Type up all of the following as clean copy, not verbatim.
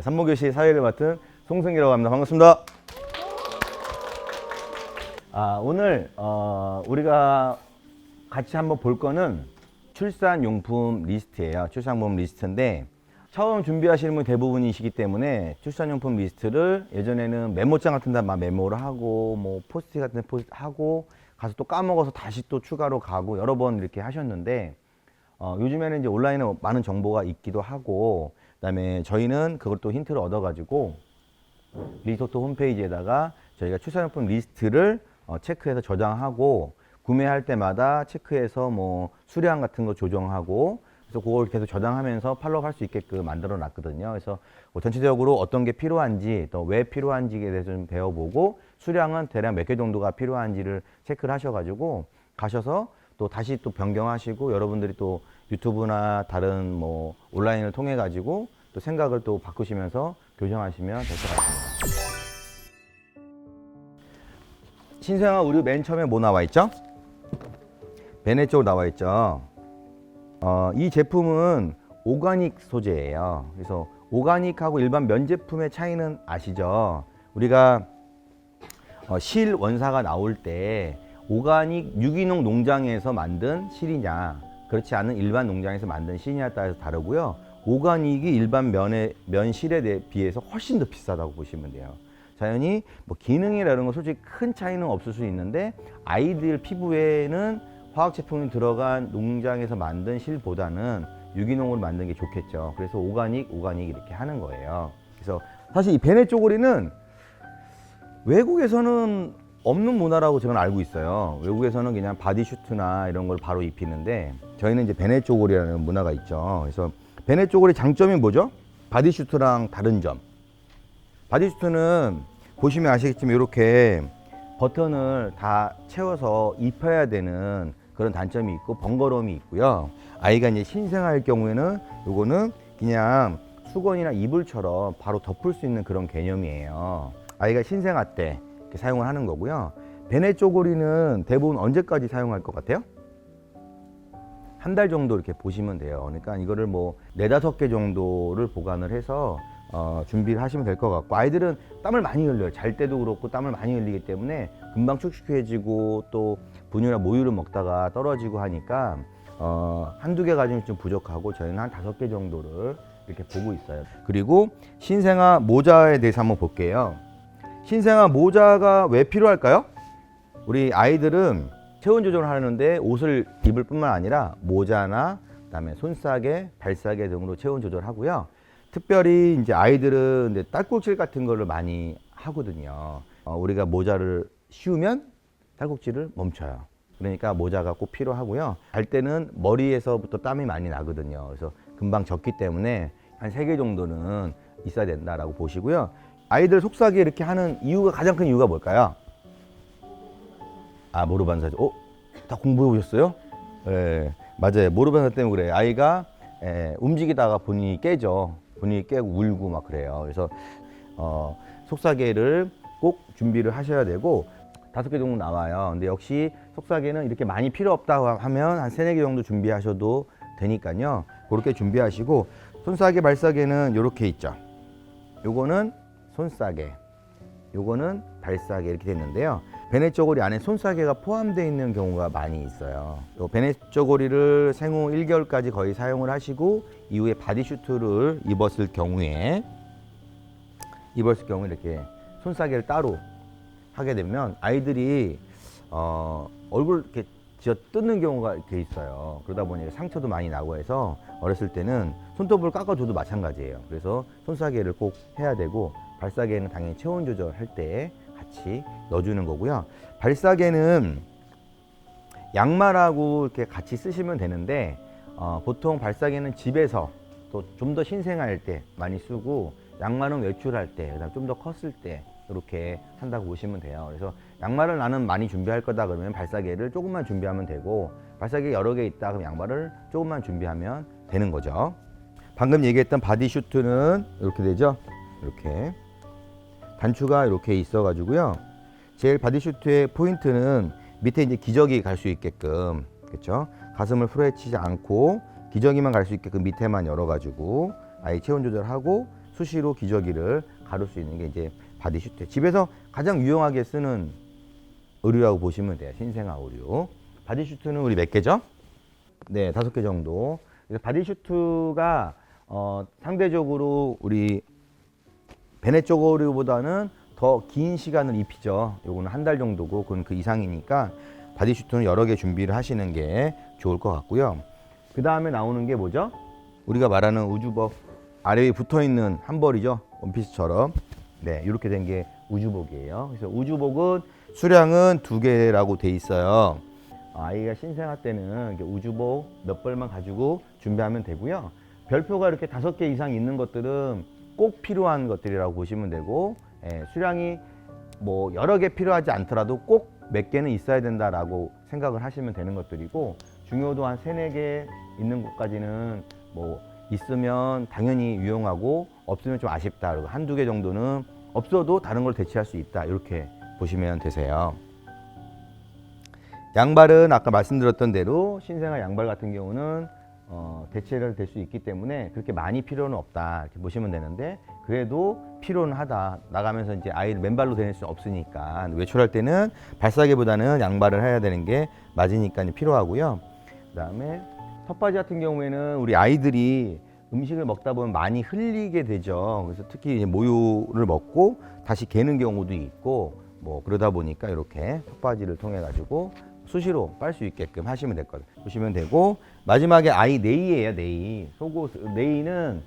산모교실 사회를 맡은 송승기라고 합니다. 반갑습니다. 오늘 우리가 같이 한번 볼 거는 출산용품 리스트예요. 출산용품 리스트인데 처음 준비하시는 분 대부분이시기 때문에 출산용품 리스트를 예전에는 메모장 같은 데만 메모를 하고 뭐 포스트잇 같은 데 포스트 하고 가서 또 까먹어서 다시 또 추가로 가고 여러 번 이렇게 하셨는데 요즘에는 이제 온라인에 많은 정보가 있기도 하고 그다음에 저희는 그걸 또 힌트를 얻어 가지고 리소트 홈페이지에다가 저희가 출산용품 리스트를 체크해서 저장하고 구매할 때마다 체크해서 뭐 수량 같은 거 조정하고 그래서 그걸 계속 저장하면서 팔로우 할 수 있게끔 만들어 놨거든요. 그래서 전체적으로 어떤 게 필요한지 또 왜 필요한지에 대해서 좀 배워보고 수량은 대략 몇 개 정도가 필요한지를 체크를 하셔가지고 가셔서 또 다시 또 변경하시고 여러분들이 또 유튜브나 다른 뭐 온라인을 통해 가지고 또 생각을 또 바꾸시면서 교정하시면 될 것 같습니다. 신생아 의류 맨 처음에 뭐 나와 있죠? 베네 쪽으로 나와 있죠. 이 제품은 오가닉 소재예요. 그래서 오가닉하고 일반 면 제품의 차이는 아시죠? 우리가 실 원사가 나올 때 오가닉 유기농 농장에서 만든 실이냐 그렇지 않은 일반 농장에서 만든 실이냐에 따라서 다르고요. 오가닉이 일반 면 실에 비해서 훨씬 더 비싸다고 보시면 돼요. 자연히 뭐 기능이라는 건 솔직히 큰 차이는 없을 수 있는데 아이들 피부에는 화학 제품이 들어간 농장에서 만든 실보다는 유기농으로 만든 게 좋겠죠. 그래서 오가닉 이렇게 하는 거예요. 그래서 사실 이 베네 쪼고리는 외국에서는 없는 문화라고 저는 알고 있어요. 외국에서는 그냥 바디슈트나 이런 걸 바로 입히는데 저희는 이제 베네 쪼고리라는 문화가 있죠. 그래서 베네 쪼고리 장점이 뭐죠? 바디슈트랑 다른 점. 바디슈트는 보시면 아시겠지만 이렇게 버튼을 다 채워서 입혀야 되는 그런 단점이 있고 번거로움이 있고요. 아이가 이제 신생아일 경우에는 요거는 그냥 수건이나 이불처럼 바로 덮을 수 있는 그런 개념이에요. 아이가 신생아 때 이렇게 사용을 하는 거고요. 베네 쪼고리는 대부분 언제까지 사용할 것 같아요? 한 달 정도 이렇게 보시면 돼요. 그러니까 이거를 뭐 4-5개 정도를 보관을 해서 준비를 하시면 될 것 같고 아이들은 땀을 많이 흘려요. 잘 때도 그렇고 땀을 많이 흘리기 때문에 금방 축축해지고 또 분유나 모유를 먹다가 떨어지고 하니까 한두 개 가지면 좀 부족하고 저희는 한 5개 정도를 이렇게 보고 있어요. 그리고 신생아 모자에 대해서 한번 볼게요. 신생아 모자가 왜 필요할까요? 우리 아이들은 체온 조절을 하는데 옷을 입을 뿐만 아니라 모자나 그다음에 손싸개, 발싸개 등으로 체온 조절하고요. 특별히 이제 아이들은 이제 딸꾹질 같은 거를 많이 하거든요. 우리가 모자를 씌우면 딸꾹질을 멈춰요. 그러니까 모자가 꼭 필요하고요. 갈 때는 머리에서부터 땀이 많이 나거든요. 그래서 금방 젖기 때문에 한 3개 정도는 있어야 된다라고 보시고요. 아이들 속삭이 이렇게 하는 이유가 가장 큰 이유가 뭘까요? 모르반사죠. 다 공부해 오셨어요? 네, 맞아요. 모르반사 때문에 그래요. 아이가 움직이다가 본인이 깨죠. 본인이 깨고 울고 막 그래요. 그래서 속삭이를 꼭 준비를 하셔야 되고 5개 정도 나와요. 근데 역시 속삭이는 이렇게 많이 필요 없다고 하면 한 3-4개 정도 준비하셔도 되니까요. 그렇게 준비하시고 손싸개, 발싸개는 이렇게 있죠. 요거는 손싸개, 요거는 발싸개 이렇게 됐는데요. 베네 쪼고리 안에 손싸개가 포함되어 있는 경우가 많이 있어요. 요 베네 쪼고리를 생후 1개월까지 거의 사용을 하시고 이후에 바디슈트를 입었을 경우에 이렇게 손싸개를 따로 하게 되면 아이들이 얼굴 이렇게 쥐어 뜯는 경우가 이렇게 있어요. 그러다 보니 상처도 많이 나고 해서 어렸을 때는 손톱을 깎아줘도 마찬가지예요. 그래서 손싸개를 꼭 해야 되고 발싸개는 당연히 체온 조절할 때 같이 넣어주는 거고요. 발싸개는 양말하고 이렇게 같이 쓰시면 되는데 보통 발싸개는 집에서 또 좀 더 신생아일 때 많이 쓰고 양말은 외출할 때, 그다음 좀 더 컸을 때 이렇게 한다고 보시면 돼요. 그래서 양말을 나는 많이 준비할 거다 그러면 발싸개를 조금만 준비하면 되고 발싸개 여러 개 있다 그럼 양말을 조금만 준비하면 되는 거죠. 방금 얘기했던 바디슈트는 이렇게 되죠. 이렇게 단추가 이렇게 있어 가지고요. 제일 바디슈트의 포인트는 밑에 이제 기저귀 갈 수 있게끔, 그렇죠? 가슴을 풀어헤치지 않고 기저귀만 갈 수 있게끔 밑에만 열어 가지고 아이 체온 조절하고 수시로 기저귀를 가를 수 있는 게 이제 바디슈트. 집에서 가장 유용하게 쓰는 의류라고 보시면 돼요. 신생아 의류. 바디슈트는 우리 몇 개죠? 네, 5개 정도. 그래서 바디슈트가 상대적으로 우리 베네 쪽 의류보다는 더 긴 시간을 입히죠. 요거는 한 달 정도고 그건 그 이상이니까 바디슈트는 여러 개 준비를 하시는 게 좋을 것 같고요. 그 다음에 나오는 게 뭐죠? 우리가 말하는 우주복 아래에 붙어있는 한 벌이죠. 원피스처럼. 네, 이렇게 된 게 우주복이에요. 그래서 우주복은 수량은 2개라고 돼 있어요. 아이가 신생아 때는 우주복 몇 벌만 가지고 준비하면 되고요. 별표가 이렇게 5개 이상 있는 것들은 꼭 필요한 것들이라고 보시면 되고, 수량이 뭐 여러 개 필요하지 않더라도 꼭 몇 개는 있어야 된다라고 생각을 하시면 되는 것들이고, 중요도 한 3, 4개 있는 것까지는 뭐 있으면 당연히 유용하고 없으면 좀 아쉽다. 그리고 1, 2개 정도는 없어도 다른 걸 대체할 수 있다. 이렇게 보시면 되세요. 양발은 아까 말씀드렸던 대로 신생아 양발 같은 경우는 대체를 될 수 있기 때문에 그렇게 많이 필요는 없다 이렇게 보시면 되는데, 그래도 필요는 하다. 나가면서 이제 아이를 맨발로 다닐 수 없으니까 외출할 때는 발사계보다는 양발을 해야 되는 게 맞으니까 필요하고요. 그다음에 턱바지 같은 경우에는 우리 아이들이 음식을 먹다 보면 많이 흘리게 되죠. 그래서 특히 이제 모유를 먹고 다시 개는 경우도 있고 뭐 그러다 보니까 이렇게 턱바지를 통해 가지고 수시로 빨 수 있게끔 하시면 될 거예요. 보시면 되고, 마지막에 아이 네이예요. 네이. 속옷 네이는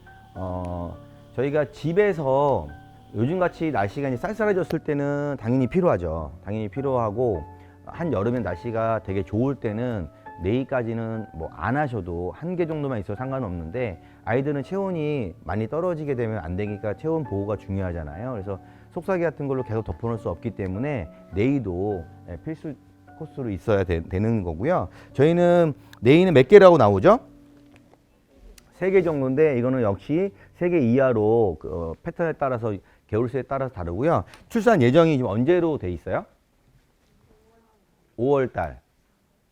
저희가 집에서 요즘같이 날씨가 이제 쌀쌀해졌을 때는 당연히 필요하죠. 당연히 필요하고, 한여름에 날씨가 되게 좋을 때는 네이까지는 뭐 안 하셔도 1개 정도만 있어도 상관없는데, 아이들은 체온이 많이 떨어지게 되면 안 되니까 체온 보호가 중요하잖아요. 그래서 속삭이 같은 걸로 계속 덮어놓을 수 없기 때문에 네이도 필수 코스로 있어야 되는 거고요. 저희는 네이는 몇 개라고 나오죠? 3개 정도인데, 이거는 역시 3개 이하로 패턴에 따라서 개월수에 따라서 다르고요. 출산 예정이 지금 언제로 돼 있어요? 5월달,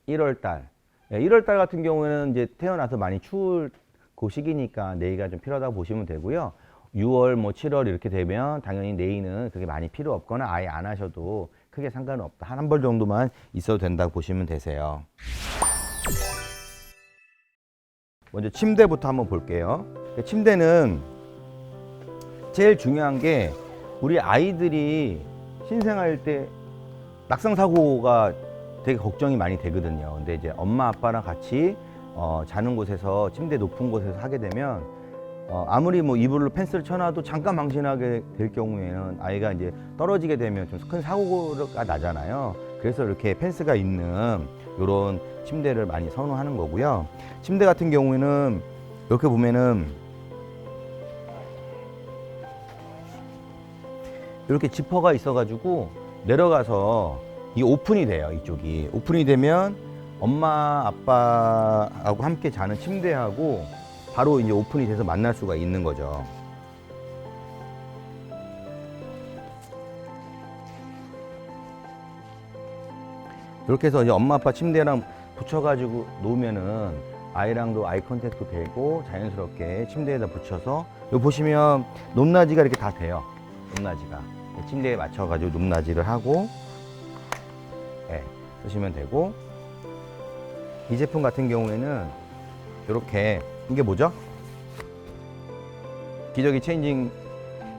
1월달. 1월달 같은 경우에는 이제 태어나서 많이 추울 그 시기니까 네이가 좀 필요하다고 보시면 되고요. 6월, 뭐 7월 이렇게 되면 당연히 네이는 그렇게 많이 필요 없거나 아예 안 하셔도 크게 상관은 없다. 한 벌 정도만 있어도 된다고 보시면 되세요. 먼저 침대부터 한번 볼게요. 침대는 제일 중요한 게, 우리 아이들이 신생아일 때 낙상 사고가 되게 걱정이 많이 되거든요. 근데 이제 엄마 아빠랑 같이 자는 곳에서, 침대 높은 곳에서 하게 되면 아무리 뭐 이불로 펜스를 쳐놔도 잠깐 망신하게 될 경우에는 아이가 이제 떨어지게 되면 좀 큰 사고가 나잖아요. 그래서 이렇게 펜스가 있는 이런 침대를 많이 선호하는 거고요. 침대 같은 경우에는 이렇게 보면은 이렇게 지퍼가 있어가지고 내려가서 이 오픈이 돼요. 이쪽이 오픈이 되면 엄마 아빠하고 함께 자는 침대하고 바로 이제 오픈이 돼서 만날 수가 있는 거죠. 이렇게 해서 이제 엄마 아빠 침대랑 붙여가지고 놓으면은 아이랑도 아이 컨택도 되고 자연스럽게 침대에다 붙여서, 여기 보시면 높낮이가 이렇게 다 돼요. 높낮이가 침대에 맞춰가지고 높낮이를 하고 쓰시면 되고, 이 제품 같은 경우에는 이렇게, 이게 뭐죠? 기저귀 체인징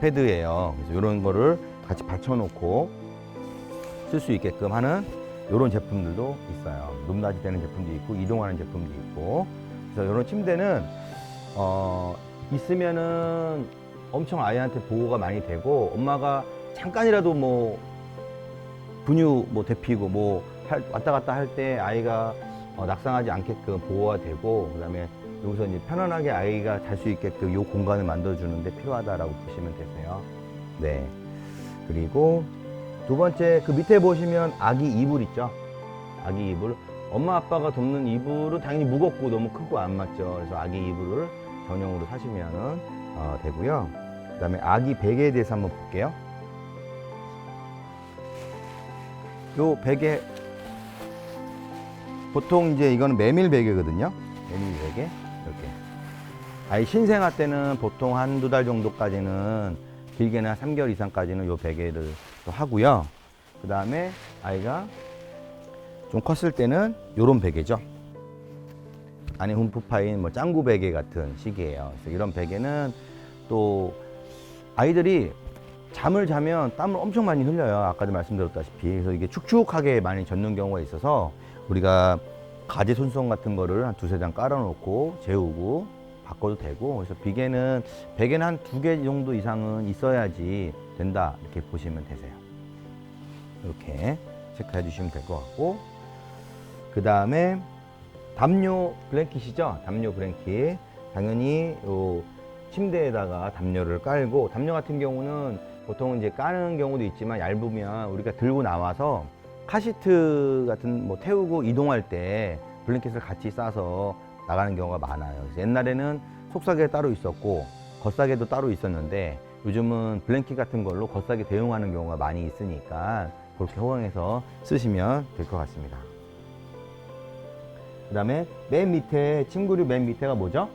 패드예요. 그래서 이런 거를 같이 받쳐놓고 쓸 수 있게끔 하는 이런 제품들도 있어요. 높낮이 되는 제품도 있고 이동하는 제품도 있고. 그래서 이런 침대는 있으면은 엄청 아이한테 보호가 많이 되고, 엄마가 잠깐이라도 뭐 분유 뭐 데피고 뭐 왔다 갔다 할 때 아이가 낙상하지 않게끔 보호가 되고, 그다음에 여기서 이제 편안하게 아이가 잘 수 있게끔 이 공간을 만들어주는데 필요하다라고 보시면 되세요. 네. 그리고 두 번째, 그 밑에 보시면 아기 이불 있죠? 아기 이불. 엄마 아빠가 덮는 이불은 당연히 무겁고 너무 크고 안 맞죠. 그래서 아기 이불을 전용으로 사시면 되고요. 그다음에 아기 베개에 대해서 한번 볼게요. 요 베개, 보통 이제 이거는 메밀 베개거든요. 메밀 베개 이렇게 아이 신생아 때는 보통 한두 달 정도까지는 길게는 한 3개월 이상까지는 요 베개를 또 하고요. 그 다음에 아이가 좀 컸을 때는 요런 베개죠. 안에 흠프 파인 뭐 짱구 베개 같은 식이에요. 그래서 이런 베개는 또 아이들이 잠을 자면 땀을 엄청 많이 흘려요. 아까도 말씀드렸다시피. 그래서 이게 축축하게 많이 젖는 경우가 있어서 우리가 가제 손수건 같은 거를 한 두세 장 깔아놓고 재우고 바꿔도 되고, 그래서 베개는 한 2개 정도 이상은 있어야지 된다, 이렇게 보시면 되세요. 이렇게 체크해 주시면 될 것 같고, 그 다음에 담요 블랭킷이죠. 담요 블랭킷. 당연히 요 침대에다가 담요를 깔고, 담요 같은 경우는 보통 이제 까는 경우도 있지만 얇으면 우리가 들고 나와서 카시트 같은 뭐 태우고 이동할 때 블랭킷을 같이 싸서 나가는 경우가 많아요. 그래서 옛날에는 속싸개 따로 있었고 겉싸개도 따로 있었는데 요즘은 블랭킷 같은 걸로 겉싸개 대용하는 경우가 많이 있으니까 그렇게 호응해서 쓰시면 될 것 같습니다. 그 다음에 맨 밑에, 침구류 맨 밑에가 뭐죠?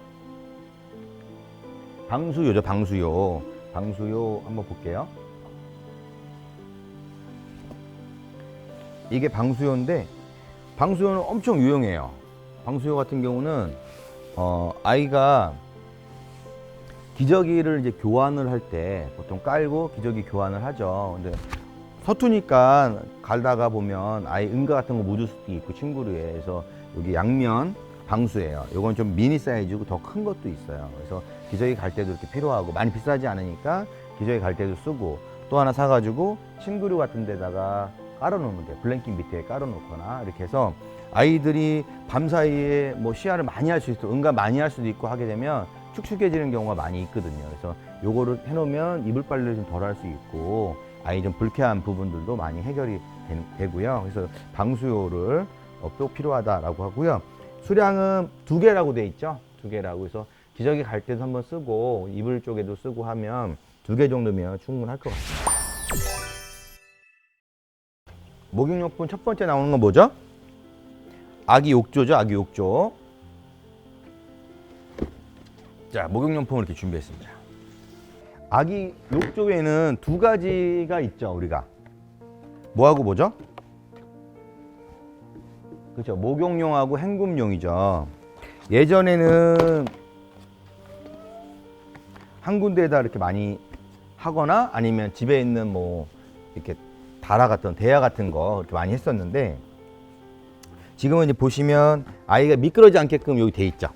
방수요죠. 방수요. 방수요 한번 볼게요. 이게 방수요인데 방수요는 엄청 유용해요. 방수요 같은 경우는 아이가 기저귀를 이제 교환을 할 때 보통 깔고 기저귀 교환을 하죠. 근데 서투니까 갈다가 보면 아이 응가 같은 거 묻을 수도 있고 침구류에. 그래서 여기 양면 방수예요. 이건 좀 미니 사이즈고 더 큰 것도 있어요. 그래서 기저귀 갈 때도 이렇게 필요하고, 많이 비싸지 않으니까 기저귀 갈 때도 쓰고, 또 하나 사가지고 침구류 같은 데다가 깔아놓으면 돼요. 블랭킷 밑에 깔아놓거나 이렇게 해서 아이들이 밤사이에 뭐 시야를 많이 할 수 있고 응가 많이 할 수도 있고 하게 되면 축축해지는 경우가 많이 있거든요. 그래서 요거를 해놓으면 이불 빨래를 좀 덜 할 수 있고 아이 좀 불쾌한 부분들도 많이 해결이 되고요. 그래서 방수요를 꼭 필요하다라고 하고요. 수량은 2개라고 돼 있죠. 2개라고 해서 기저귀 갈 때도 한번 쓰고 이불 쪽에도 쓰고 하면 2개 정도면 충분할 것 같습니다. 목욕용품 첫 번째 나오는 건 뭐죠? 아기 욕조죠. 아기 욕조. 자, 목욕용품을 이렇게 준비했습니다. 아기 욕조에는 2가지가 있죠. 우리가 뭐하고 뭐죠? 그렇죠. 목욕용하고 헹굼용이죠. 예전에는 한 군데에다 이렇게 많이 하거나 아니면 집에 있는 뭐 이렇게 다라 같은 대야 같은 거 이렇게 많이 했었는데, 지금은 이제 보시면 아이가 미끄러지지 않게끔 여기 돼 있죠.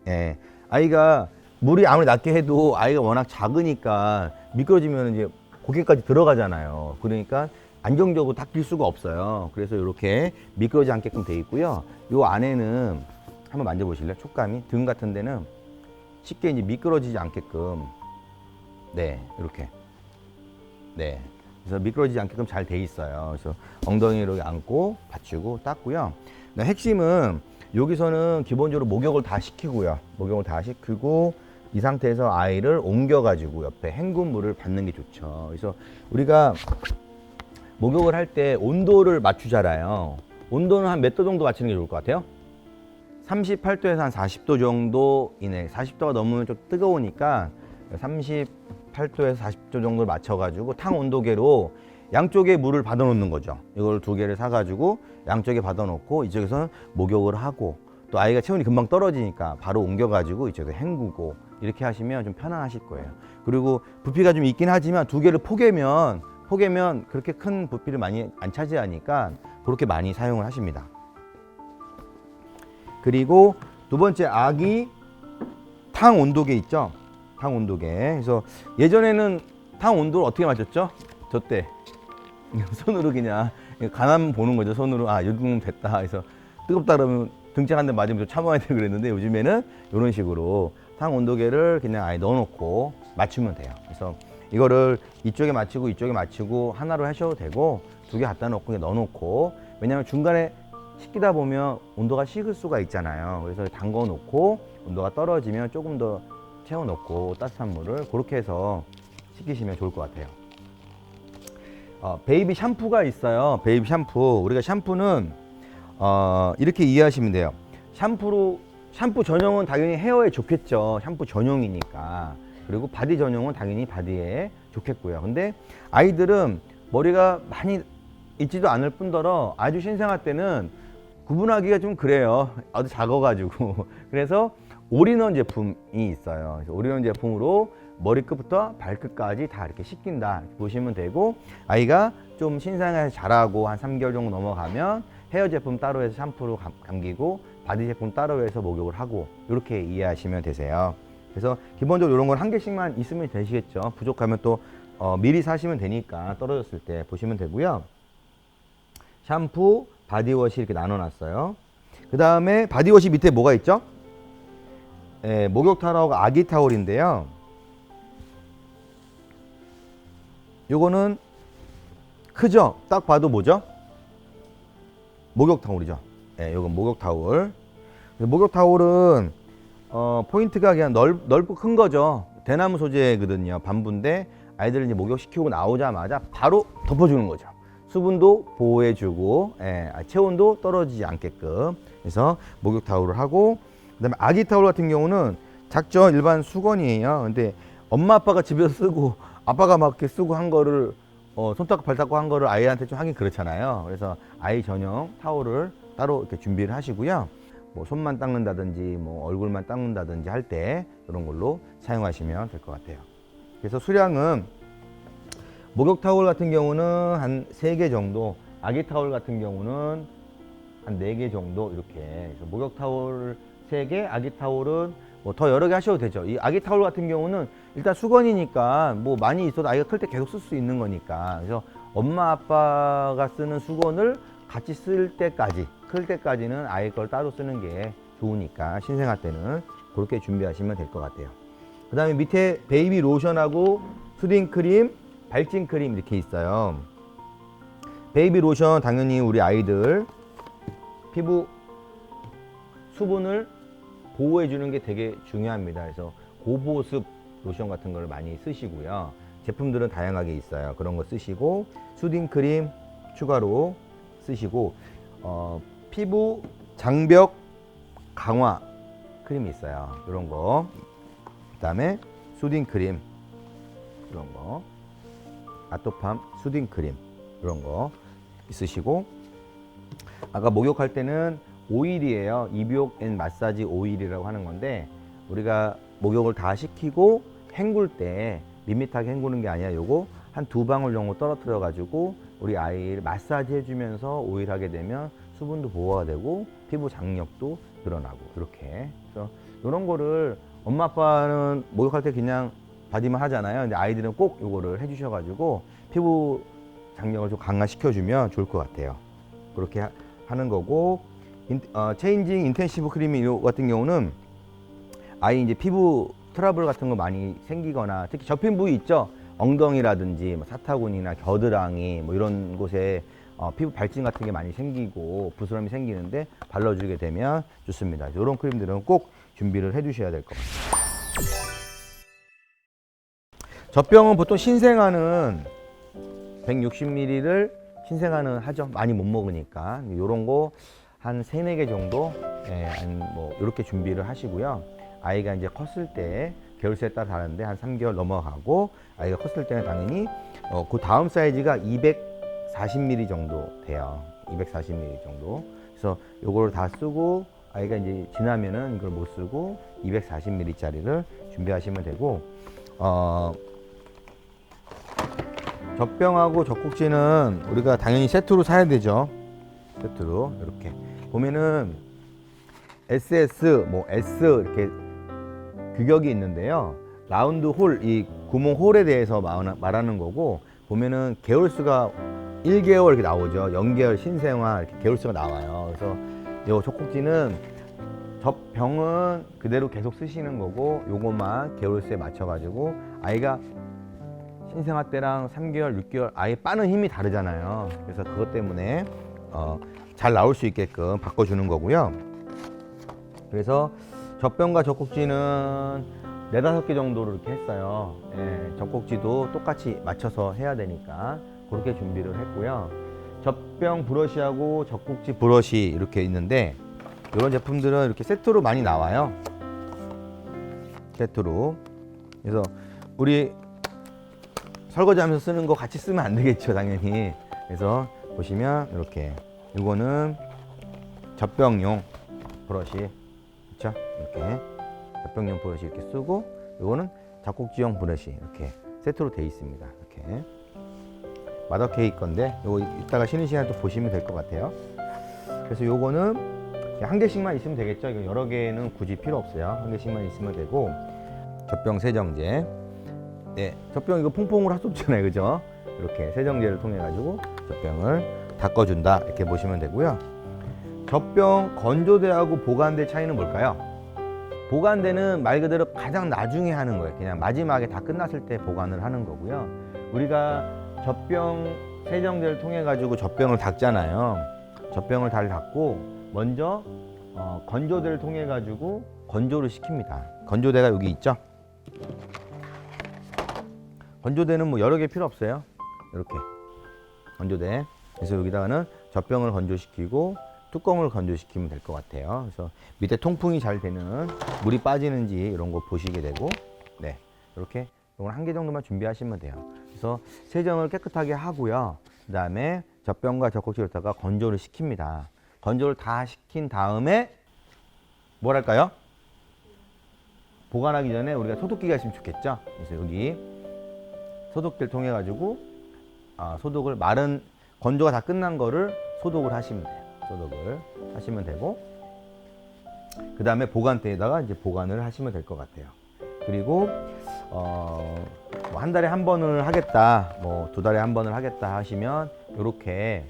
예. 아이가 물이 아무리 낮게 해도 아이가 워낙 작으니까 미끄러지면 이제 고개까지 들어가잖아요. 그러니까 안정적으로 닦일 수가 없어요. 그래서 이렇게 미끄러지지 않게끔 돼 있고요. 요 안에는 한번 만져보실래요? 촉감이 등 같은 데는 쉽게 이제 미끄러지지 않게끔, 네, 이렇게, 네, 그래서 미끄러지지 않게끔 잘 돼 있어요. 그래서 엉덩이를 이렇게 안고 받치고 닦고요. 핵심은 여기서는 기본적으로 목욕을 다 시키고요. 목욕을 다 시키고 이 상태에서 아이를 옮겨가지고 옆에 헹군 물을 받는 게 좋죠. 그래서 우리가 목욕을 할 때 온도를 맞추잖아요. 온도는 한 몇 도 정도 맞추는 게 좋을 것 같아요? 38도에서 한 40도 정도 이내. 40도가 넘으면 좀 뜨거우니까 38도에서 40도 정도를 맞춰가지고 탕 온도계로 양쪽에 물을 받아 놓는 거죠. 이걸 2개를 사가지고 양쪽에 받아 놓고 이쪽에서는 목욕을 하고, 또 아이가 체온이 금방 떨어지니까 바로 옮겨가지고 이쪽에서 헹구고, 이렇게 하시면 좀 편안하실 거예요. 그리고 부피가 좀 있긴 하지만 2개를 포개면 그렇게 큰 부피를 많이 안 차지하니까 그렇게 많이 사용을 하십니다. 그리고 두 번째, 아기 탕 온도계 있죠. 탕 온도계. 그래서 예전에는 탕 온도를 어떻게 맞췄죠? 저 때 손으로 그냥 가만 보는 거죠. 손으로. 아, 이 정도면 됐다 해서 뜨겁다 그러면 등짝 한 대 맞으면 좀 참아야 되고 그랬는데, 요즘에는 이런 식으로 탕 온도계를 그냥 아예 넣어놓고 맞추면 돼요. 그래서 이거를 이쪽에 맞추고 이쪽에 맞추고 하나로 하셔도 되고 2개 갖다 놓고 넣어놓고, 왜냐하면 중간에 식히다 보면 온도가 식을 수가 있잖아요. 그래서 담궈 놓고 온도가 떨어지면 조금 더 채워 놓고 따뜻한 물을 그렇게 해서 식히시면 좋을 것 같아요. 베이비 샴푸가 있어요. 베이비 샴푸. 우리가 샴푸는 이렇게 이해하시면 돼요. 샴푸로 샴푸 전용은 당연히 헤어에 좋겠죠. 샴푸 전용이니까. 그리고 바디 전용은 당연히 바디에 좋겠고요. 근데 아이들은 머리가 많이 있지도 않을 뿐더러 아주 신생아 때는 구분하기가 좀 그래요. 아주 작아가지고. 그래서 올인원 제품이 있어요. 그래서 올인원 제품으로 머리끝부터 발끝까지 다 이렇게 씻긴다 보시면 되고, 아이가 좀 신생아에서 자라고 한 3개월 정도 넘어가면 헤어 제품 따로 해서 샴푸로 감기고 바디 제품 따로 해서 목욕을 하고, 이렇게 이해하시면 되세요. 그래서 기본적으로 이런 건 한 개씩만 있으면 되시겠죠. 부족하면 또 미리 사시면 되니까 떨어졌을 때 보시면 되고요. 샴푸, 바디워시 이렇게 나눠놨어요. 그 다음에 바디워시 밑에 뭐가 있죠? 예, 목욕 타올하고 아기 타올인데요. 요거는 크죠? 딱 봐도 뭐죠? 목욕 타올이죠. 예, 요건 목욕 타올. 목욕 타올은 포인트가 그냥 넓고 큰 거죠. 대나무 소재거든요. 반부인데 아이들을 이제 목욕시키고 나오자마자 바로 덮어주는 거죠. 수분도 보호해주고, 예, 체온도 떨어지지 않게끔. 그래서 목욕 타올을 하고, 그다음에 아기 타올 같은 경우는 작죠. 일반 수건이에요. 근데 엄마 아빠가 집에서 쓰고 아빠가 막 이렇게 쓰고 한 거를 손 닦고 발 닦고 한 거를 아이한테 좀 하긴 그렇잖아요. 그래서 아이 전용 타올을 따로 이렇게 준비를 하시고요. 뭐 손만 닦는다든지 뭐 얼굴만 닦는다든지 할 때 이런 걸로 사용하시면 될 것 같아요. 그래서 수량은 목욕 타올 같은 경우는 한 3개 정도, 아기 타올 같은 경우는 한 4개 정도 이렇게. 그래서 목욕 타올 3개, 아기 타올은 뭐 더 여러 개 하셔도 되죠. 이 아기 타올 같은 경우는 일단 수건이니까 뭐 많이 있어도 아이가 클 때 계속 쓸 수 있는 거니까. 그래서 엄마 아빠가 쓰는 수건을 같이 쓸 때까지, 클 때까지는 아이 걸 따로 쓰는 게 좋으니까 신생아 때는 그렇게 준비하시면 될 것 같아요. 그 다음에 밑에 베이비 로션하고 수딩 크림, 발진 크림 이렇게 있어요. 베이비 로션 당연히 우리 아이들 피부 수분을 보호해 주는 게 되게 중요합니다. 그래서 고보습 로션 같은 걸 많이 쓰시고요. 제품들은 다양하게 있어요. 그런 거 쓰시고, 수딩 크림 추가로 쓰시고, 피부 장벽 강화 크림이 있어요. 이런 거. 그다음에 수딩 크림 이런 거, 아토팜 수딩 크림 이런 거 있으시고, 아까 목욕할 때는 오일이에요. 입욕 앤 마사지 오일이라고 하는 건데, 우리가 목욕을 다 시키고 헹굴 때 밋밋하게 헹구는 게 아니라 요거 한 2방울 정도 떨어뜨려 가지고 우리 아이를 마사지 해주면서 오일하게 되면 수분도 보호가 되고 피부 장력도 늘어나고, 이렇게. 그래서 이런 거를 엄마 아빠는 목욕할 때 그냥 바디만 하잖아요. 근데 아이들은 꼭 요거를 해주셔가지고 피부 장력을 좀 강화시켜주면 좋을 것 같아요. 그렇게 하는 거고, 체인징 인텐시브 크림이 같은 경우는 아이 이제 피부 트러블 같은 거 많이 생기거나, 특히 접힌 부위 있죠. 엉덩이라든지 뭐 사타구니나 겨드랑이 뭐 이런 곳에 피부 발진 같은 게 많이 생기고 부스럼이 생기는데 발라주게 되면 좋습니다. 이런 크림들은 꼭 준비를 해주셔야 될 것 같아요. 젖병은 보통 신생아는 160ml를 신생아는 하죠. 많이 못 먹으니까. 이런 거 한 3, 4개 정도, 뭐 이렇게 준비를 하시고요. 아이가 이제 컸을 때 개월수에 따라 다른데 한 3개월 넘어가고, 아이가 컸을 때는 당연히 그 다음 사이즈가 240ml 정도 돼요. 240ml 정도. 그래서 요거를 다 쓰고 아이가 이제 지나면은 이걸 못 쓰고 240ml짜리를 준비하시면 되고, 젖병하고 젖꼭지는 우리가 당연히 세트로 사야 되죠. 세트로 이렇게 보면은 SS, 뭐 S 이렇게 규격이 있는데요. 라운드 홀, 이 구멍 홀에 대해서 말하는 거고, 보면은 개월수가 1개월 이렇게 나오죠. 0개월 신생아 이렇게 개월수가 나와요. 그래서 요 젖꼭지는 젖병은 그대로 계속 쓰시는 거고, 요것만 개월수에 맞춰가지고 아이가 신생아 때랑 3개월, 6개월 아이 빠는 힘이 다르잖아요. 그래서 그것 때문에 잘 나올 수 있게끔 바꿔주는 거고요. 그래서 젖병과 젖꼭지는 4, 5개 정도로 이렇게 했어요. 예, 젖꼭지도 똑같이 맞춰서 해야 되니까 그렇게 준비를 했고요. 젖병 브러쉬하고 젖꼭지 브러쉬 이렇게 있는데, 이런 제품들은 이렇게 세트로 많이 나와요. 세트로. 그래서 우리 설거지하면서 쓰는 거 같이 쓰면 안 되겠죠, 당연히. 그래서 보시면 이렇게 이거는 젖병용 브러쉬, 그렇죠? 이렇게 젖병용 브러쉬 이렇게 쓰고, 이거는 잡곡지용 브러쉬 이렇게 세트로 돼 있습니다. 이렇게 마더케이 건데 이거 이따가 쉬는 시간에 또 보시면 될 것 같아요. 그래서 요거는 한 개씩만 있으면 되겠죠. 이거 여러 개는 굳이 필요 없어요. 한 개씩만 있으면 되고, 젖병 세정제. 네, 젖병 이거 퐁퐁으로 할 수 없잖아요, 그죠? 이렇게 세정제를 통해 가지고 젖병을 닦아준다, 이렇게 보시면 되고요. 젖병 건조대하고 보관대 차이는 뭘까요? 보관대는 말 그대로 가장 나중에 하는 거예요. 그냥 마지막에 다 끝났을 때 보관을 하는 거고요. 우리가 젖병 세정제를 통해 가지고 젖병을 닦잖아요. 젖병을 잘 닦고 먼저 건조대를 통해 가지고 건조를 시킵니다. 건조대가 여기 있죠. 건조대는 뭐 여러 개 필요 없어요. 이렇게 건조대. 그래서 여기다가는 젖병을 건조시키고 뚜껑을 건조시키면 될 것 같아요. 그래서 밑에 통풍이 잘 되는, 물이 빠지는지 이런 거 보시게 되고, 네, 이렇게 이건 한 개 정도만 준비하시면 돼요. 그래서 세정을 깨끗하게 하고요. 그 다음에 젖병과 젖꼭지를 갖다가 건조를 시킵니다. 건조를 다 시킨 다음에 뭐랄까요? 보관하기 전에 우리가 소독기가 있으면 좋겠죠. 그래서 여기 소독기를 통해 가지고 소독을, 마른 건조가 다 끝난 거를 소독을 하시면 돼요. 소독을 하시면 되고, 그 다음에 보관대에다가 이제 보관을 하시면 될 것 같아요. 그리고 한 달에 한 번을 하겠다, 뭐 두 달에 한 번을 하겠다 하시면 이렇게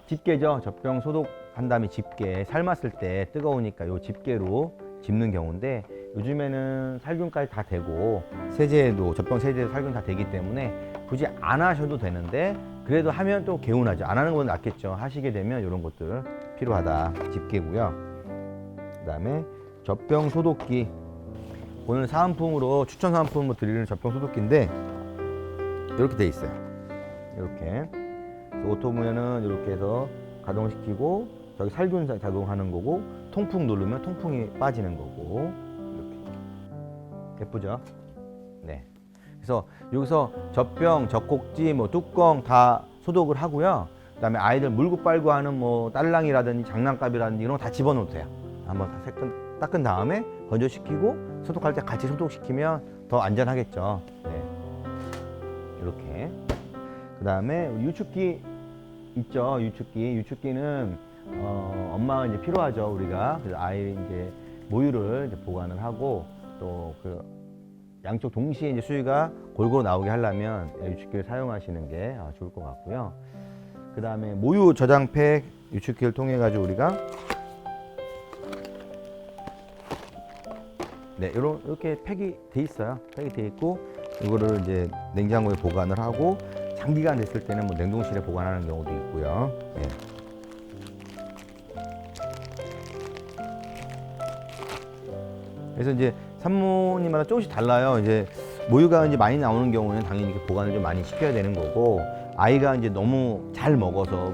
집게죠. 젖병 소독한 다음에 집게, 삶았을 때 뜨거우니까 요 집게로 집는 경우인데, 요즘에는 살균까지 다 되고 세제도, 젖병 세제도 살균 다 되기 때문에 굳이 안 하셔도 되는데, 그래도 하면 또 개운하죠. 안 하는 건 낫겠죠. 하시게 되면 이런 것들 필요하다. 집게고요. 그 다음에 젖병 소독기. 오늘 사은품으로, 추천 사은품으로 드리는 젖병 소독기인데 이렇게 돼 있어요. 이렇게 오토면은 이렇게 해서 가동시키고, 저기 살균 작용하는 거고, 통풍 누르면 통풍이 빠지는 거고, 이렇게 예쁘죠? 네. 그래서 여기서 젖병, 젖꼭지, 뭐 뚜껑 다 소독을 하고요. 그다음에 아이들 물고 빨고 하는 뭐 딸랑이라든지 장난감이라든지 이런 거 다 집어넣으세요. 한번 다 닦은 다음에 건조시키고, 소독할 때 같이 소독시키면 더 안전하겠죠. 네. 이렇게. 그다음에 유축기 있죠. 유축기는 엄마가 이제 필요하죠, 우리가. 그래서 아이 이제 모유를 이제 보관을 하고, 또 그 양쪽 동시에 이제 수유가 골고루 나오게 하려면 유축기를 사용하시는 게 좋을 것 같고요. 그 다음에 모유 저장팩 유축기를 통해 가지고 우리가 이렇게 팩이 돼 있어요. 팩이 돼 있고, 이거를 이제 냉장고에 보관을 하고, 장기간 됐을 때는 뭐 냉동실에 보관하는 경우도 있고요. 네. 그래서 이제 산모님마다 조금씩 달라요. 이제 모유가 이제 많이 나오는 경우는 당연히 이렇게 보관을 좀 많이 시켜야 되는 거고, 아이가 이제 너무 잘 먹어서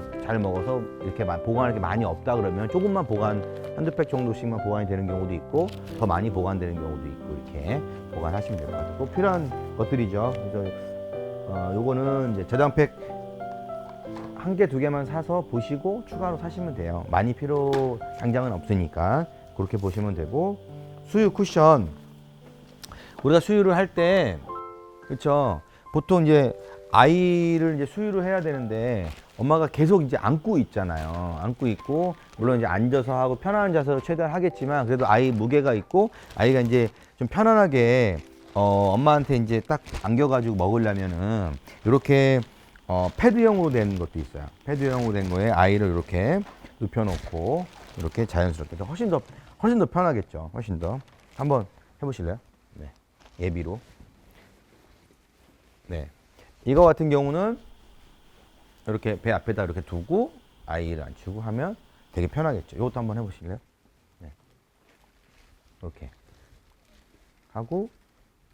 이렇게 보관할 게 많이 없다 그러면 조금만 보관, 한두 팩 정도씩만 보관이 되는 경우도 있고, 더 많이 보관되는 경우도 있고, 이렇게 보관하시면 될 것 같아요. 꼭 필요한 것들이죠. 그래서 요거는 이제 저장팩 한 개, 두 개만 사서 보시고 추가로 사시면 돼요. 많이 당장은 없으니까 그렇게 보시면 되고, 수유 쿠션. 우리가 수유를 할 때, 그렇죠. 보통 이제 아이를 이제 수유를 해야 되는데 엄마가 계속 이제 안고 있잖아요. 안고 있고, 물론 이제 앉아서 하고 편안한 자세로 최대한 하겠지만, 그래도 아이 무게가 있고 아이가 이제 좀 편안하게 엄마한테 이제 딱 안겨가지고 먹으려면은 이렇게 패드형으로 된 것도 있어요. 패드형으로 된 거에 아이를 이렇게 눕혀놓고 이렇게 자연스럽게 해서 훨씬 더 편하겠죠. 훨씬 더. 한번 해보실래요? 네. 예비로. 네. 이거 같은 경우는 이렇게 배 앞에다 이렇게 두고 아이를 앉히고 하면 되게 편하겠죠. 이것도 한번 해보실래요? 네. 이렇게 하고,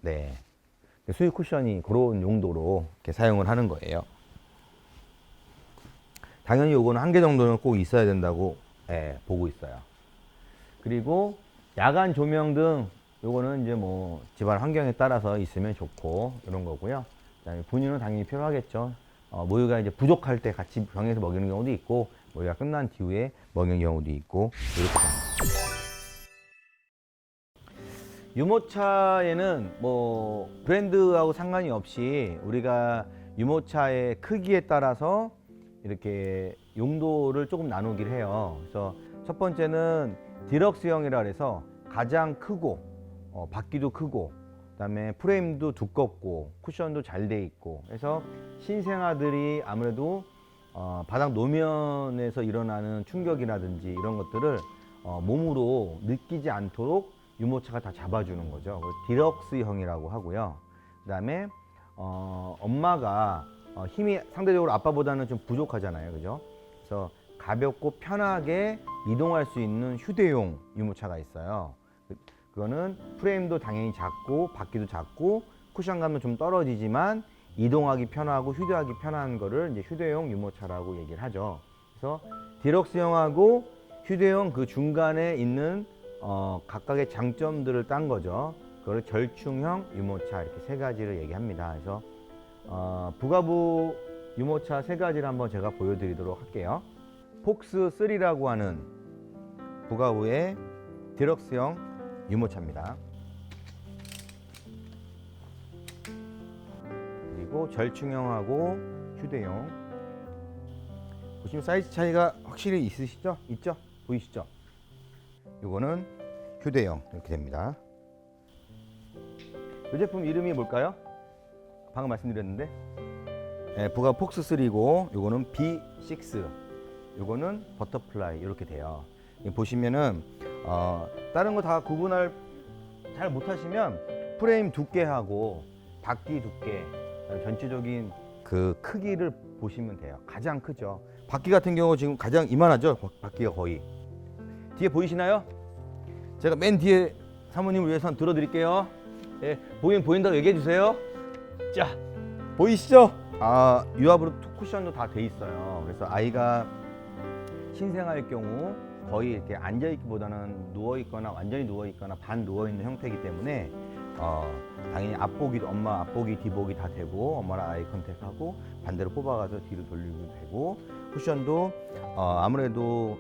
네. 수유 쿠션이 그런 용도로 이렇게 사용을 하는 거예요. 당연히 요거는 한 개 정도는 꼭 있어야 된다고 예, 보고 있어요. 그리고 야간 조명 등 요거는 이제 뭐 집안 환경에 따라서 있으면 좋고 이런 거고요. 그다음에 분유는 당연히 필요하겠죠. 모유가 이제 부족할 때 같이 병에서 먹이는 경우도 있고 모유가 끝난 뒤에 먹이는 경우도 있고 이렇게 됩니다. 유모차에는 뭐 브랜드하고 상관이 없이 우리가 유모차의 크기에 따라서 이렇게 용도를 조금 나누긴 해요. 그래서 첫 번째는 디럭스형이라 해서 가장 크고 바퀴도 크고 그다음에 프레임도 두껍고 쿠션도 잘 돼 있고 해서 신생아들이 아무래도 바닥 노면에서 일어나는 충격이라든지 이런 것들을 몸으로 느끼지 않도록 유모차가 다 잡아주는 거죠. 디럭스형이라고 하고요. 그다음에 엄마가 힘이 상대적으로 아빠보다는 좀 부족하잖아요, 그죠? 그래서 가볍고 편하게 이동할 수 있는 휴대용 유모차가 있어요. 그거는 프레임도 당연히 작고 바퀴도 작고 쿠션감도 좀 떨어지지만 이동하기 편하고 휴대하기 편한 거를 이제 휴대용 유모차라고 얘기를 하죠. 그래서 디럭스형하고 휴대용 그 중간에 있는 각각의 장점들을 딴 거죠. 그걸 절충형 유모차 이렇게 세 가지를 얘기합니다. 그래서 부가부 유모차 세 가지를 한번 제가 보여드리도록 할게요. 폭스3라고 하는 부가부의 디럭스형 유모차입니다. 그리고 절충형하고 휴대용. 보시면 사이즈 차이가 확실히 있으시죠? 있죠? 보이시죠? 이거는 휴대용 이렇게 됩니다. 이 제품 이름이 뭘까요? 방금 말씀드렸는데 부가 폭스3고 요거는 B6, 요거는 버터플라이 이렇게 돼요. 보시면은 다른 거 다 구분을 잘 못하시면 프레임 두께하고 바퀴 두께 전체적인 그 크기를 보시면 돼요. 가장 크죠. 바퀴 같은 경우 지금 가장 이만하죠. 바퀴가 거의 뒤에 보이시나요? 제가 맨 뒤에 사모님을 위해서 들어드릴게요. 예, 보인다고 얘기해 주세요. 자, 보이시죠? 유압으로 쿠션도 다 돼 있어요. 그래서 아이가 신생아일 경우 거의 이렇게 앉아 있기보다는 누워 있거나 완전히 누워 있거나 반 누워 있는 형태이기 때문에 당연히 앞보기도 엄마 앞보기 뒤보기 다 되고 엄마랑 아이 컨택하고 반대로 뽑아가서 뒤로 돌리기도 되고 쿠션도 아무래도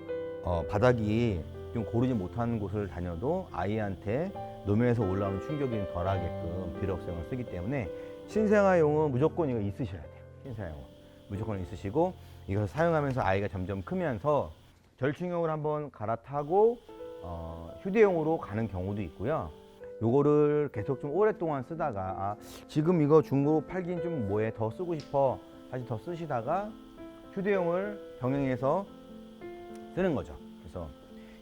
바닥이 좀 고르지 못하는 곳을 다녀도 아이한테 노면에서 올라오는 충격이 좀 덜하게끔 디럭스형을 쓰기 때문에 신생아용은 무조건 이거 있으셔야 돼요. 신생아용은 무조건 있으시고 이것을 사용하면서 아이가 점점 크면서 절충형을 한번 갈아타고 휴대용으로 가는 경우도 있고요. 요거를 계속 좀 오랫동안 쓰다가 지금 이거 중고 팔긴 좀 뭐해 더 쓰고 싶어 다시 더 쓰시다가 휴대용을 병행해서 쓰는 거죠. 그래서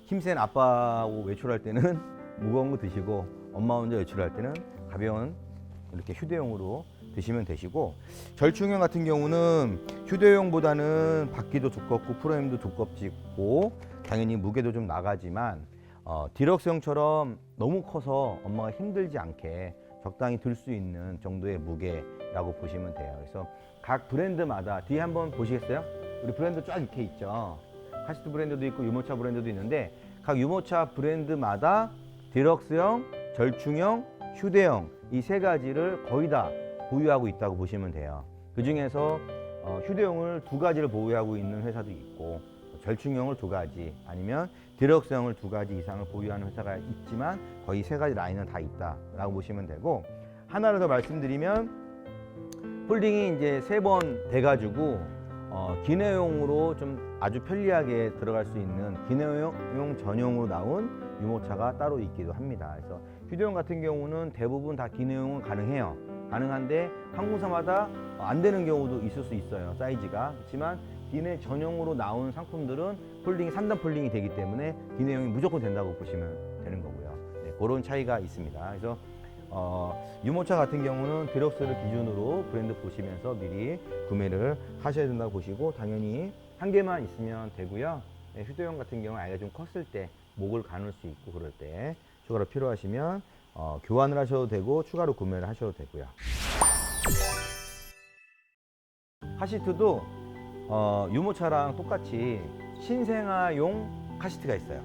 힘센 아빠하고 외출할 때는 무거운 거 드시고 엄마 혼자 외출할 때는 가벼운 이렇게 휴대용으로 드시면 되시고 절충형 같은 경우는 휴대용보다는 바퀴도 두껍고 프레임도 두껍고 당연히 무게도 좀 나가지만 디럭스형처럼 너무 커서 엄마가 힘들지 않게 적당히 들 수 있는 정도의 무게라고 보시면 돼요. 그래서 각 브랜드마다 뒤에 한번 보시겠어요? 우리 브랜드 쫙 이렇게 있죠. 카시트 브랜드도 있고 유모차 브랜드도 있는데 각 유모차 브랜드마다 디럭스형, 절충형, 휴대형 이 세 가지를 거의 다 보유하고 있다고 보시면 돼요. 그 중에서 휴대용을 2가지를 보유하고 있는 회사도 있고 절충형을 2가지 아니면 디럭스형을 2가지 이상을 보유하는 회사가 있지만 거의 3가지 라인은 다 있다라고 보시면 되고 하나를 더 말씀드리면 폴딩이 이제 3번 돼가지고 기내용으로 좀 아주 편리하게 들어갈 수 있는 기내용 전용으로 나온 유모차가 따로 있기도 합니다. 그래서 휴대용 같은 경우는 대부분 다 기내용은 가능한데 항공사마다 안 되는 경우도 있을 수 있어요. 사이즈가. 그렇지만 기내 전용으로 나온 상품들은 폴딩이 3단 폴딩이 되기 때문에 기내용이 무조건 된다고 보시면 되는 거고요. 네, 그런 차이가 있습니다. 그래서 유모차 같은 경우는 디럭스를 기준으로 브랜드 보시면서 미리 구매를 하셔야 된다고 보시고 당연히 한 개만 있으면 되고요. 네, 휴대용 같은 경우는 아이가 좀 컸을 때 목을 가눌 수 있고 그럴 때 추가로 필요하시면 교환을 하셔도 되고 추가로 구매를 하셔도 되고요. 카시트도 유모차랑 똑같이 신생아용 카시트가 있어요.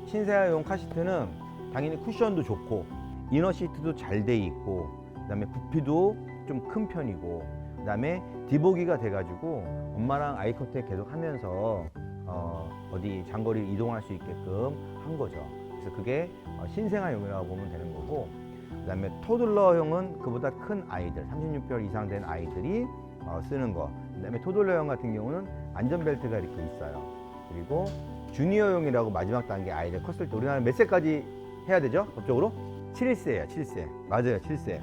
신생아용 카시트는 당연히 쿠션도 좋고 이너 시트도 잘 돼 있고 그다음에 부피도 좀 큰 편이고 그다음에 디보기가 돼가지고 엄마랑 아이 컨택 계속 하면서 어디 장거리 이동할 수 있게끔 한 거죠. 그래서 그게 신생아용이라고 보면 되는 거고 그다음에 토들러용은 그보다 큰 아이들 36개월 이상 된 아이들이 쓰는 거. 그다음에 토들러용 같은 경우는 안전벨트가 이렇게 있어요. 그리고 주니어용이라고 마지막 단계 아이들 컸을 때 우리나라 몇 세까지 해야 되죠? 법적으로? 7세예요. 7세. 맞아요. 7세.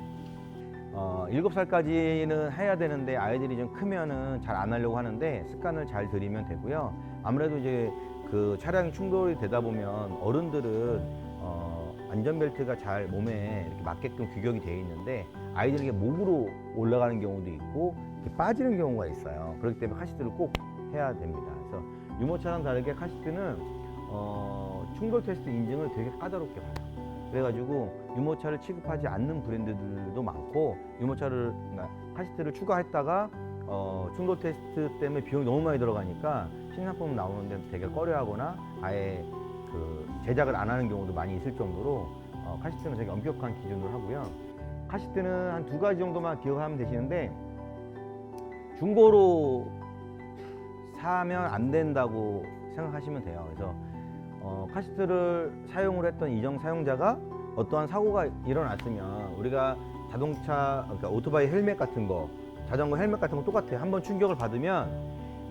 7살까지는 해야 되는데 아이들이 좀 크면은 잘 안 하려고 하는데 습관을 잘 들이면 되고요. 아무래도 이제 그 차량 충돌이 되다 보면 어른들은 안전벨트가 잘 몸에 이렇게 맞게끔 규격이 되어 있는데 아이들에게 목으로 올라가는 경우도 있고 이렇게 빠지는 경우가 있어요. 그렇기 때문에 카시트를 꼭 해야 됩니다. 그래서 유모차랑 다르게 카시트는 충돌 테스트 인증을 되게 까다롭게 봐요. 그래가지고 유모차를 취급하지 않는 브랜드들도 많고 유모차를 카시트를 추가했다가 충돌 테스트 때문에 비용이 너무 많이 들어가니까 신상품 나오는데 되게 꺼려하거나 아예 그 제작을 안 하는 경우도 많이 있을 정도로 카시트는 되게 엄격한 기준으로 하고요. 카시트는 한 2가지 정도만 기억하면 되시는데 중고로 사면 안 된다고 생각하시면 돼요. 그래서 카시트를 사용을 했던 이정 사용자가 어떠한 사고가 일어났으면 우리가 자동차, 그러니까 오토바이 헬멧 같은 거, 자전거 헬멧 같은 거 똑같아요. 한번 충격을 받으면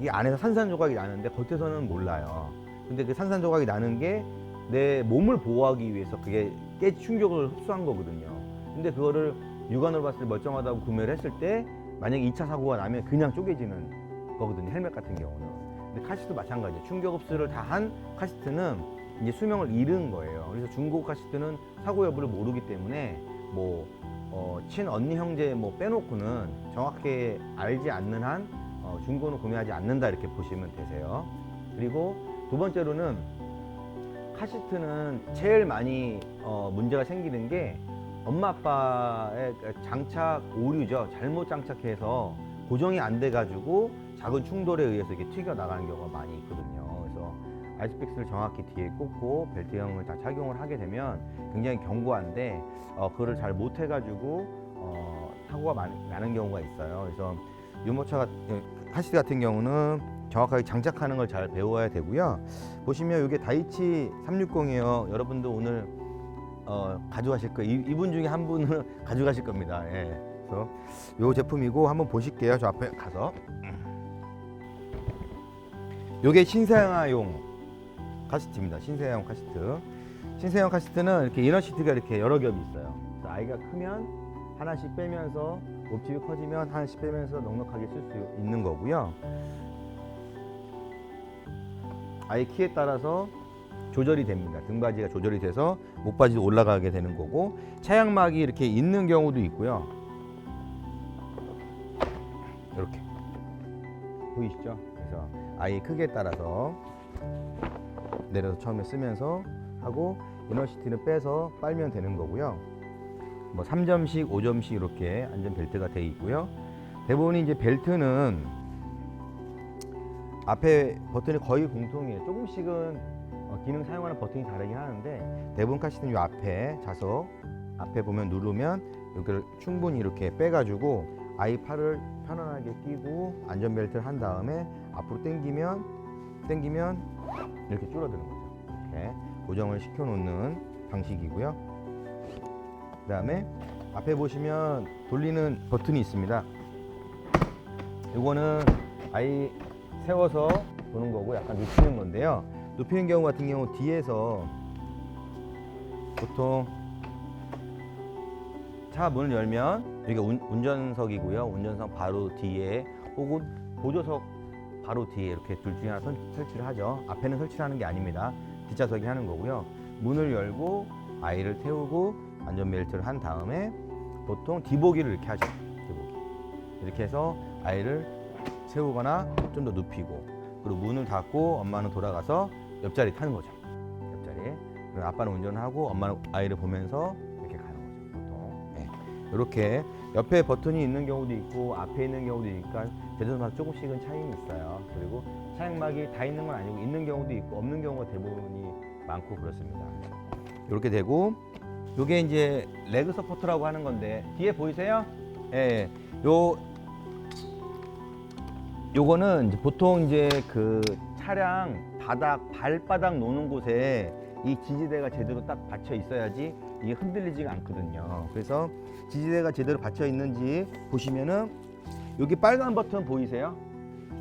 이 안에서 산산조각이 나는데 겉에서는 몰라요. 근데 그 산산조각이 나는 게 내 몸을 보호하기 위해서 그게 충격을 흡수한 거거든요. 근데 그거를 육안으로 봤을 때 멀쩡하다고 구매를 했을 때 만약에 2차 사고가 나면 그냥 쪼개지는 거거든요. 헬멧 같은 경우는. 근데 카시트도 마찬가지예요. 충격 흡수를 다 한 카시트는 이제 수명을 잃은 거예요. 그래서 중고 카시트는 사고 여부를 모르기 때문에 뭐 친언니 형제 뭐 빼놓고는 정확히 알지 않는 한 중고는 구매하지 않는다 이렇게 보시면 되세요. 그리고 두 번째로는 카시트는 제일 많이 문제가 생기는 게 엄마 아빠의 장착 오류죠. 잘못 장착해서 고정이 안 돼가지고 작은 충돌에 의해서 이게 튀겨 나가는 경우가 많이 있거든요. 그래서 아이스팩스를 정확히 뒤에 꽂고 벨트형을 다 착용을 하게 되면 굉장히 견고한데 그거를 잘 못해가지고 사고가 나는 경우가 있어요. 그래서 유모차 카시트 같은 경우는 정확하게 장착하는 걸 잘 배워야 되고요. 보시면 이게 다이치 360이에요. 여러분도 오늘 가져가실 거예요. 이분 중에 한 분은 가져가실 겁니다. 예. 그래서 이 제품이고 한번 보실게요. 저 앞에 가서. 이게 신생아용 카시트입니다. 신생아용 카시트. 신생아용 카시트는 이렇게 이너 시트가 이렇게 여러 겹이 있어요. 그래서 아이가 크면 하나씩 빼면서 몸집이 커지면 하나씩 빼면서 넉넉하게 쓸 수 있는 거고요. 아이 키에 따라서 조절이 됩니다. 등받이가 조절이 돼서 목바지도 올라가게 되는 거고 차양막이 이렇게 있는 경우도 있고요. 이렇게 보이시죠? 그래서 아이 크기에 따라서 내려서 처음에 쓰면서 하고 이너시티는 빼서 빨면 되는 거고요. 뭐 3점씩, 5점씩 이렇게 안전벨트가 되어 있고요. 대부분 이제 벨트는 앞에 버튼이 거의 공통이에요. 조금씩은 기능 사용하는 버튼이 다르긴 하는데 대부분 카시트는 이 앞에 좌석 앞에 보면 누르면 여기를 충분히 이렇게 빼가지고 아이 팔을 편안하게 끼고 안전벨트를 한 다음에 앞으로 당기면 이렇게 줄어드는 거죠. 이렇게 고정을 시켜 놓는 방식이고요. 그 다음에 앞에 보시면 돌리는 버튼이 있습니다. 이거는 아이 세워서 보는 거고 약간 눕히는 건데요. 눕히는 경우 같은 경우 뒤에서 보통 차 문을 열면 여기가 운전석이고요. 운전석 바로 뒤에 혹은 보조석 바로 뒤에 이렇게 둘 중에 하나 설치를 하죠. 앞에는 설치하는 게 아닙니다. 뒷좌석이 하는 거고요. 문을 열고 아이를 태우고 안전벨트를 한 다음에 보통 뒤보기를 이렇게 하죠. 뒤보기. 이렇게 해서 아이를 세우거나 좀 더 눕히고 그리고 문을 닫고 엄마는 돌아가서 옆자리 타는 거죠. 옆자리에. 그리고 아빠는 운전하고 엄마는 아이를 보면서 이렇게 가는 거죠. 보통. 네. 이렇게 옆에 버튼이 있는 경우도 있고 앞에 있는 경우도 있으니까 제조사마다 조금씩은 차이는 있어요. 그리고 차양막이 다 있는 건 아니고 있는 경우도 있고 없는 경우가 대부분이 많고 그렇습니다. 이렇게 되고 요게 이제 레그 서포트라고 하는 건데 뒤에 보이세요? 예. 요거는 이제 보통 이제 그 차량 발바닥 놓는 곳에 이 지지대가 제대로 딱 받쳐 있어야지 이게 흔들리지가 않거든요. 그래서 지지대가 제대로 받쳐 있는지 보시면은 여기 빨간 버튼 보이세요?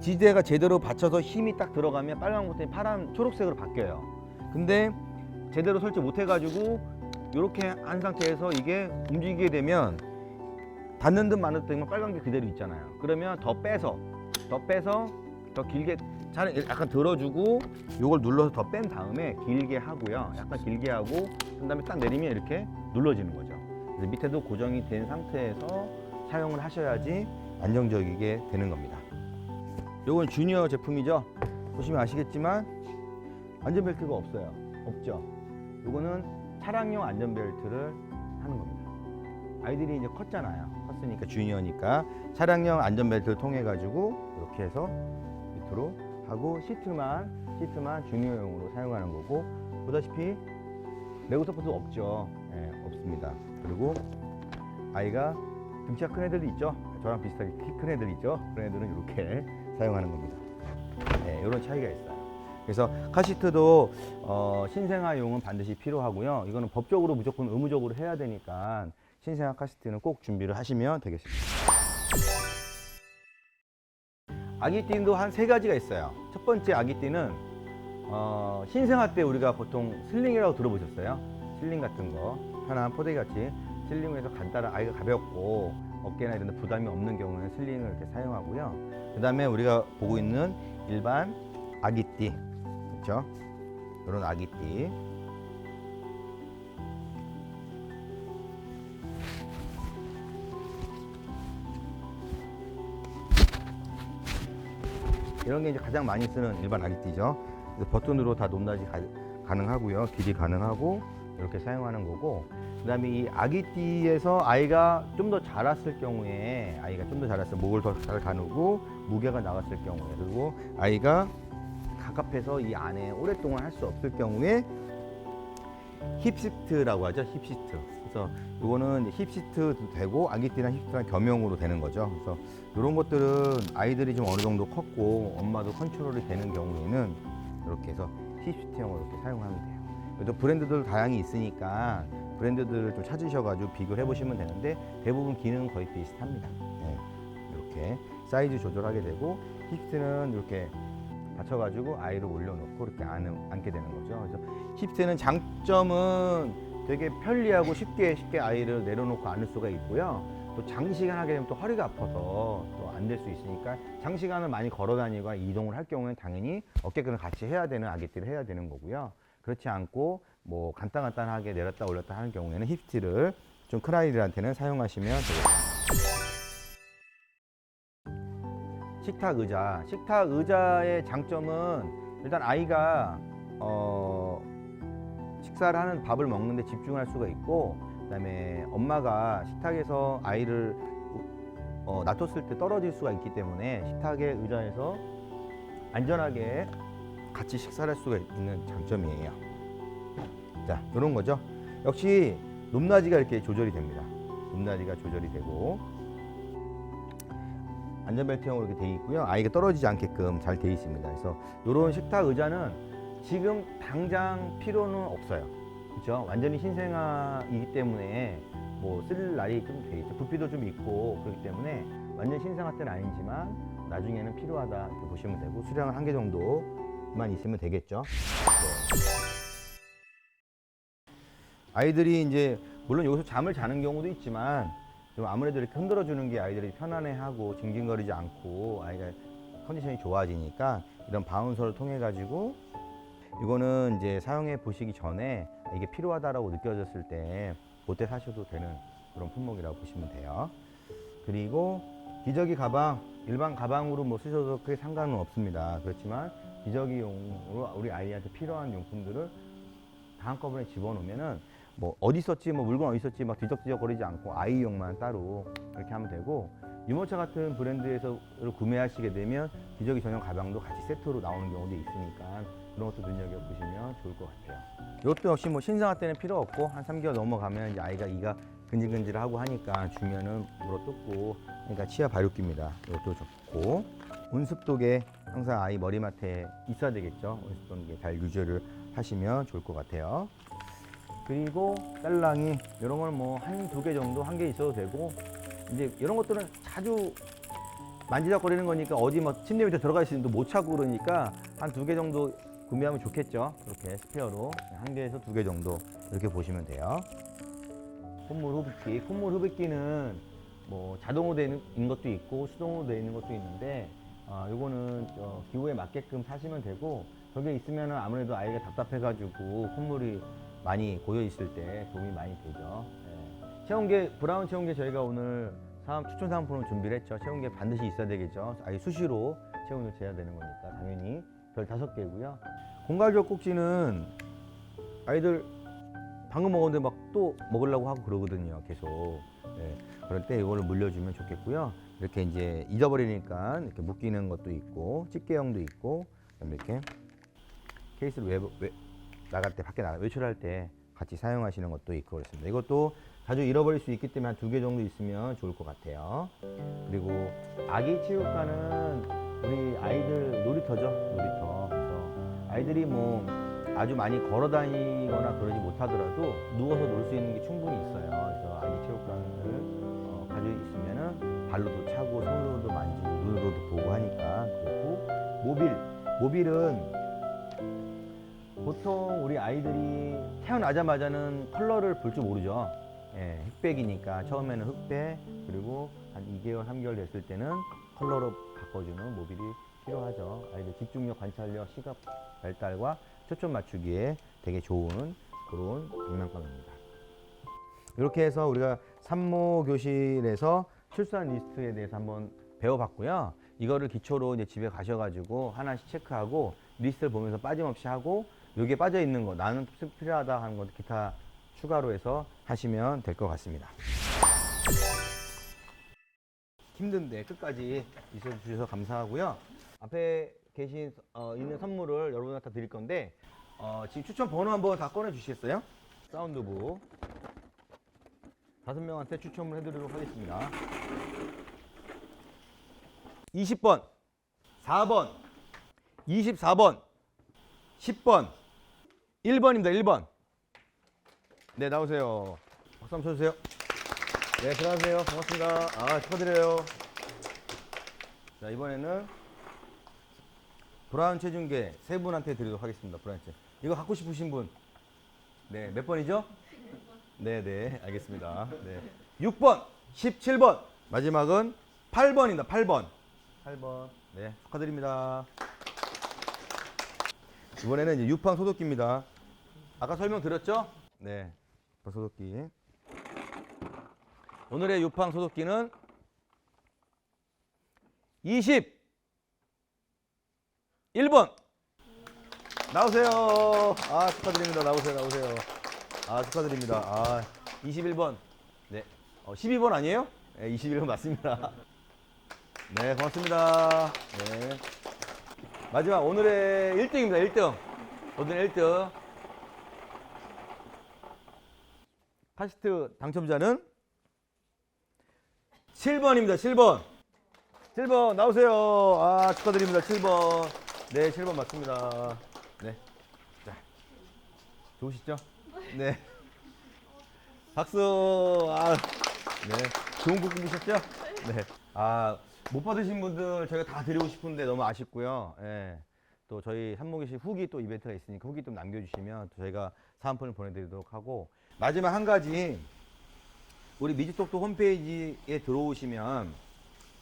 지지대가 제대로 받쳐서 힘이 딱 들어가면 빨간 버튼이 초록색으로 바뀌어요. 근데 제대로 설치 못 해가지고 이렇게 한 상태에서 이게 움직이게 되면 닿는 듯 마는 듯 되면 빨간 게 그대로 있잖아요. 그러면 더 빼서 더 길게 차를 약간 들어주고 요걸 눌러서 더 뺀 다음에 길게 하고요. 약간 길게 하고 그 다음에 딱 내리면 이렇게 눌러지는 거죠. 그래서 밑에도 고정이 된 상태에서 사용을 하셔야지 안정적이게 되는 겁니다. 요건 주니어 제품이죠. 보시면 아시겠지만 안전벨트가 없죠. 요거는 차량용 안전벨트를 하는 겁니다. 아이들이 이제 컸으니까 주니어니까 차량용 안전벨트를 통해 가지고 이렇게 해서 밑으로 하고 시트만 주니어용으로 사용하는 거고, 보다시피 레고 서포트 없죠. 네, 없습니다. 그리고 아이가 등치가 큰 애들도 있죠. 저랑 비슷하게 키 큰 애들 있죠. 그런 애들은 이렇게 사용하는 겁니다. 네, 이런 차이가 있어요. 그래서 카시트도 신생아용은 반드시 필요하고요. 이거는 법적으로 무조건 의무적으로 해야 되니까 신생아 카시트는 꼭 준비를 하시면 되겠습니다. 아기띠도 한 3가지가 있어요. 첫 번째 아기띠는 신생아 때 우리가 보통 슬링이라고 들어보셨어요? 슬링 같은 거 편한 포대같이 슬링에서 간단한 아이가 가볍고 어깨나 이런 데 부담이 없는 경우는 슬링을 이렇게 사용하고요. 그 다음에 우리가 보고 있는 일반 아기띠, 그렇죠? 이런 아기띠. 이런 게 이제 가장 많이 쓰는 일반 아기띠죠. 버튼으로 다 높낮이 가능하고요. 길이 가능하고 이렇게 사용하는 거고, 그 다음에 이 아기띠에서 아이가 좀 더 자랐을 경우에, 목을 더 잘 가누고 무게가 나갔을 경우에, 그리고 아이가 갑갑해서 이 안에 오랫동안 할 수 없을 경우에 힙시트라고 하죠. 힙시트. 그래서 이거는 힙시트도 되고 아기띠랑 힙시트랑 겸용으로 되는 거죠. 그래서 이런 것들은 아이들이 좀 어느 정도 컸고 엄마도 컨트롤이 되는 경우에는 이렇게 해서 힙시트형으로 이렇게 사용하면 돼요. 그래도 브랜드들 다양히 있으니까 브랜드들을 좀 찾으셔가지고 비교를 해보시면 되는데 대부분 기능은 거의 비슷합니다. 네, 이렇게 사이즈 조절하게 되고 힙시트는 이렇게 받쳐가지고 아이를 올려놓고 이렇게 앉게 되는 거죠. 그래서 힙시트는 장점은 되게 편리하고 쉽게 아이를 내려놓고 앉을 수가 있고요. 또 장시간 하게 되면 또 허리가 아파서 또 안 될 수 있으니까 장시간을 많이 걸어 다니거나 이동을 할 경우에는 당연히 어깨끈을 같이 해야 되는 아기띠를 해야 되는 거고요. 그렇지 않고 뭐 간단하게 내렸다 올렸다 하는 경우에는 힙스티를 좀 큰 아이들한테는 사용하시면 되겠습니다. 식탁 의자의 장점은 일단 아이가 식사를 하는 밥을 먹는데 집중할 수가 있고, 그다음에 엄마가 식탁에서 아이를 놔뒀을 때 떨어질 수가 있기 때문에 식탁의 의자에서 안전하게 같이 식사를 할 수가 있는 장점이에요. 자, 이런 거죠. 역시 높낮이가 이렇게 조절이 됩니다. 높낮이가 조절이 되고 안전벨트형으로 이렇게 돼 있고요. 아이가 떨어지지 않게끔 잘 돼 있습니다. 그래서 이런 식탁 의자는 지금 당장 필요는 없어요. 그렇죠? 완전히 신생아이기 때문에 뭐 쓸 날이 좀 돼 있죠. 부피도 좀 있고 그렇기 때문에 완전 신생아 때는 아니지만 나중에는 필요하다 이렇게 보시면 되고, 수량은 1개 정도만 있으면 되겠죠. 네. 아이들이 이제 물론 여기서 잠을 자는 경우도 있지만 좀 아무래도 이렇게 흔들어 주는 게 아이들이 편안해하고 징징거리지 않고 아이가 컨디션이 좋아지니까 이런 바운서를 통해 가지고, 이거는 이제 사용해 보시기 전에 이게 필요하다라고 느껴졌을 때 그때 사셔도 되는 그런 품목이라고 보시면 돼요. 그리고 기저귀 가방, 일반 가방으로 뭐 쓰셔도 크게 상관은 없습니다. 그렇지만 기저귀용으로 우리 아이한테 필요한 용품들을 다 한꺼번에 집어넣으면은 뭐 어디 있었지, 뭐 물건 어디 있었지 막 뒤적뒤적 거리지 않고 아이용만 따로 이렇게 하면 되고, 유모차 같은 브랜드에서 구매하시게 되면 기저귀 전용 가방도 같이 세트로 나오는 경우도 있으니까 그런 것도 눈여겨보시면 좋을 것 같아요. 이것도 역시 뭐 신생아 때는 필요 없고 한 3개월 넘어가면 이제 아이가 이가 근질근질하고 하니까 주면은 물어뜯고, 그러니까 치아 발육기입니다. 이것도 좋고, 온습도계 항상 아이 머리맡에 있어야 되겠죠. 온습도계 잘 유지를 하시면 좋을 것 같아요. 그리고 딸랑이 이런 건 뭐 한 두 개 정도, 한 개 있어도 되고, 이제 이런 것들은 자주 만지작거리는 거니까 어디 뭐 침대 밑에 들어가 있으면 못 찾고 그러니까 한 두 개 정도 구매하면 좋겠죠. 이렇게 스페어로 한 개에서 두 개 정도 이렇게 보시면 돼요. 콧물 흡입기. 콧물 흡입기는 뭐 자동으로 되어 있는 것도 있고 수동으로 되어 있는 것도 있는데, 요거는 기호에 맞게끔 사시면 되고, 저게 있으면 아무래도 아이가 답답해가지고 콧물이 많이 고여 있을 때 도움이 많이 되죠. 네. 체온계, 브라운 체온계 저희가 오늘 추천 상품으로 준비를 했죠. 체온계 반드시 있어야 되겠죠. 아이 수시로 체온을 재야 되는 거니까 당연히 별 5개고요. 공갈적 꼭지는 아이들 방금 먹었는데 막 또 먹으려고 하고 그러거든요. 계속. 네. 그럴 때 이거를 물려주면 좋겠고요. 이렇게 이제 잊어버리니까 이렇게 묶이는 것도 있고, 집게형도 있고, 이렇게 케이스를 나갈 때, 밖에 외출할 때 같이 사용하시는 것도 있고 그렇습니다. 이것도 자주 잃어버릴 수 있기 때문에 한 2개 정도 있으면 좋을 것 같아요. 그리고 아기 체육관은 우리 아이들 놀이터죠. 놀이터. 그래서 아이들이 뭐 아주 많이 걸어 다니거나 그러지 못하더라도 누워서 놀 수 있는 게 충분히 있어요. 그래서 아기 체육관을 가지고 있으면은 발로도 차고 손으로도 만지고 눈으로도 보고 하니까 그렇고, 모빌은 보통 우리 아이들이 태어나자마자는 컬러를 볼 줄 모르죠. 예, 흑백이니까 처음에는 흑백, 그리고 한 2개월, 3개월 됐을 때는 컬러로 바꿔주는 모빌이 필요하죠. 아이들 집중력, 관찰력, 시각 발달과 초점 맞추기에 되게 좋은 그런 장난감입니다. 이렇게 해서 우리가 산모 교실에서 출산 리스트에 대해서 한번 배워봤고요. 이거를 기초로 이제 집에 가셔가지고 하나씩 체크하고 리스트를 보면서 빠짐없이 하고, 여기에 빠져 있는 거, 나는 필요하다 하는 것 기타 추가로 해서 하시면 될 것 같습니다. 힘든데 끝까지 있어주셔서 감사하고요. 앞에 있는 선물을 여러분한테 드릴 건데, 지금 추천 번호 한번 다 꺼내 주시겠어요? 사운드부 5명한테 추첨을 해드리도록 하겠습니다. 20번, 4번, 24번, 10번, 1번입니다. 1번. 네, 나오세요. 박수 한번 쳐주세요. 네, 들어가세요. 반갑습니다. 축하드려요. 자, 이번에는 브라운 체중계 3분한테 드리도록 하겠습니다. 브라운 체. 이거 갖고 싶으신 분. 네, 몇 번이죠? 네, 알겠습니다. 네. 6번, 17번. 마지막은 8번입니다. 8번. 네, 축하드립니다. 이번에는 이제 유팡 소독기입니다. 아까 설명드렸죠? 네, 소독기. 오늘의 유팡 소독기는 21번. 나오세요. 축하드립니다. 나오세요. 축하드립니다. 21번. 네. 12번 아니에요? 네, 21번 맞습니다. 네, 고맙습니다. 네. 마지막 오늘의 1등입니다. 1등. 오늘 1등. 카시트 당첨자는 7번입니다. 7번 나오세요. 축하드립니다. 7번. 네, 7번 맞습니다. 네. 자, 좋으시죠? 네. 박수. 네. 좋은 곡 꾸미셨죠? 네. 못 받으신 분들 저희가 다 드리고 싶은데 너무 아쉽고요. 예. 또 저희 산모교실 후기 또 이벤트가 있으니까 후기 좀 남겨주시면 또 저희가 사은품을 보내드리도록 하고, 마지막 한 가지, 우리 미주톡톡 홈페이지에 들어오시면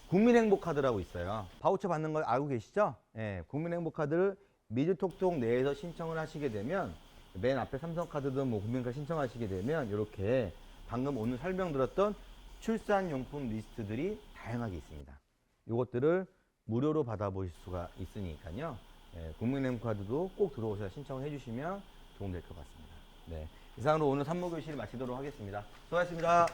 국민행복카드라고 있어요. 바우처 받는 걸 알고 계시죠? 예. 국민행복카드를 미주톡톡 내에서 신청을 하시게 되면, 맨 앞에 삼성카드든 뭐 국민카드 신청하시게 되면 이렇게 방금 오늘 설명드렸던 출산용품 리스트들이 다양하게 있습니다. 이것들을 무료로 받아보실 수가 있으니까요. 예, 국민행복카드도 꼭 들어오셔서 신청을 해주시면 도움될 것 같습니다. 네, 이상으로 오늘 산모교실 마치도록 하겠습니다. 수고하셨습니다.